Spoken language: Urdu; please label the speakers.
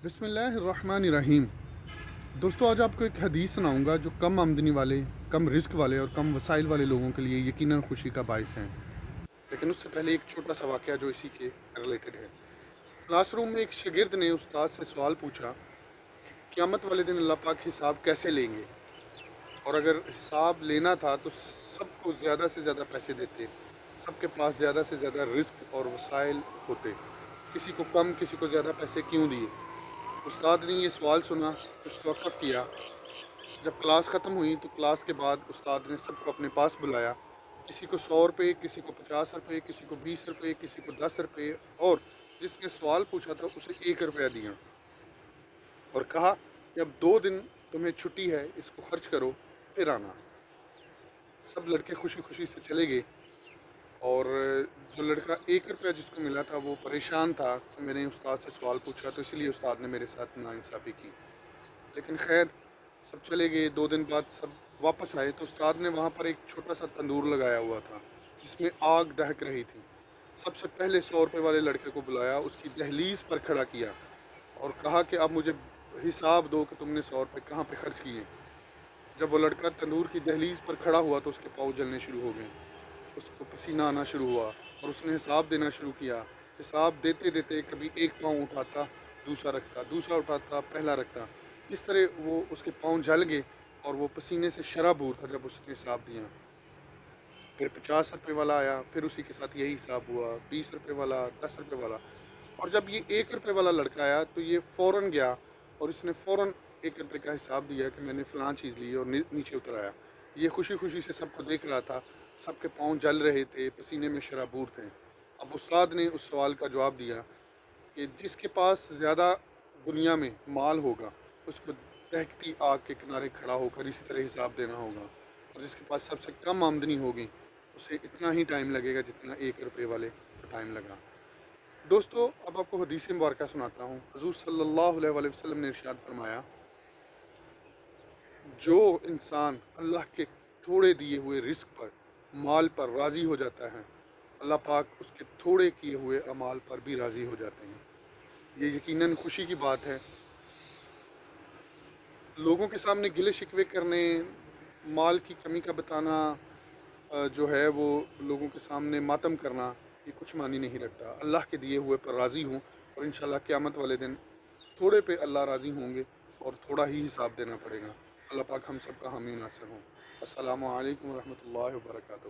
Speaker 1: بسم اللہ الرحمن الرحیم۔ دوستو آج آپ کو ایک حدیث سناؤں گا جو کم آمدنی والے، کم رزق والے اور کم وسائل والے لوگوں کے لیے یقیناً خوشی کا باعث ہیں۔ لیکن اس سے پہلے ایک چھوٹا سا واقعہ جو اسی کے ریلیٹڈ ہے۔ کلاس روم میں ایک شاگرد نے استاد سے سوال پوچھا کہ قیامت والے دن اللہ پاک حساب کیسے لیں گے، اور اگر حساب لینا تھا تو سب کو زیادہ سے زیادہ پیسے دیتے، سب کے پاس زیادہ سے زیادہ رزق اور وسائل ہوتے، کسی کو کم کسی کو زیادہ پیسے کیوں دیے؟ استاد نے یہ سوال سنا، کچھ توقف کیا۔ جب کلاس ختم ہوئی تو کلاس کے بعد استاد نے سب کو اپنے پاس بلایا، کسی کو 100 روپے، کسی کو 50 روپے، کسی کو 20 روپے، کسی کو 10 روپے، اور جس نے سوال پوچھا تھا اسے 1 روپیہ دیا، اور کہا کہ اب 2 دن تمہیں چھٹی ہے، اس کو خرچ کرو پھر آنا۔ سب لڑکے خوشی خوشی سے چلے گئے، اور جو لڑکا 1 روپیہ جس کو ملا تھا وہ پریشان تھا کہ میں نے استاد سے سوال پوچھا تو اس لیے استاد نے میرے ساتھ ناانصافی کی۔ لیکن خیر، سب چلے گئے۔ 2 دن بعد سب واپس آئے تو استاد نے وہاں پر ایک چھوٹا سا تندور لگایا ہوا تھا جس میں آگ دہک رہی تھی۔ سب سے پہلے 100 روپے والے لڑکے کو بلایا، اس کی دہلیز پر کھڑا کیا اور کہا کہ اب مجھے حساب دو کہ تم نے 100 روپے کہاں پہ خرچ کیے۔ جب وہ لڑکا تندور کی دہلیز پر کھڑا ہوا تو اس کے پاؤں جلنے شروع ہو گئے، اس کو پسینہ آنا شروع ہوا، اور اس نے حساب دینا شروع کیا۔ حساب دیتے دیتے کبھی ایک پاؤں اٹھاتا، دوسرا رکھتا، دوسرا اٹھاتا، پہلا رکھتا۔ اس طرح وہ اس کے پاؤں جل گئے اور وہ پسینے سے شرابور تھا جب اس نے حساب دیا۔ پھر 50 روپے والا آیا، پھر اسی کے ساتھ یہی حساب ہوا، 20 روپے والا، 10 روپے والا، اور جب یہ 1 روپے والا لڑکا آیا تو یہ فوراً گیا اور اس نے فوراً 1 روپے کا حساب دیا کہ میں نے فلاں چیز لی اور نیچے اتر آیا۔ یہ خوشی خوشی سے سب کو دیکھ رہا تھا، سب کے پاؤں جل رہے تھے، پسینے میں شرابور تھے۔ اب استاد نے اس سوال کا جواب دیا کہ جس کے پاس زیادہ دنیا میں مال ہوگا اس کو دہکتی آگ کے کنارے کھڑا ہو کر اسی طرح حساب دینا ہوگا، اور جس کے پاس سب سے کم آمدنی ہوگی اسے اتنا ہی ٹائم لگے گا جتنا 1 روپے والے کو ٹائم لگا۔ دوستو اب آپ کو حدیث مبارکہ سناتا ہوں۔ حضور صلی اللہ علیہ وآلہ وسلم نے ارشاد فرمایا، جو انسان اللہ کے تھوڑے دیے ہوئے رزق پر، مال پر راضی ہو جاتا ہے، اللہ پاک اس کے تھوڑے کیے ہوئے اعمال پر بھی راضی ہو جاتے ہیں۔ یہ یقیناً خوشی کی بات ہے۔ لوگوں کے سامنے گلے شکوے کرنے، مال کی کمی کا بتانا، جو ہے وہ لوگوں کے سامنے ماتم کرنا، یہ کچھ معنی نہیں رکھتا۔ اللہ کے دیے ہوئے پر راضی ہوں، اور انشاءاللہ قیامت والے دن تھوڑے پہ اللہ راضی ہوں گے اور تھوڑا ہی حساب دینا پڑے گا۔ اللہ پاک ہم سب کا حامی ناصر ہوں۔ السلام علیکم ورحمۃ اللہ وبرکاتہ۔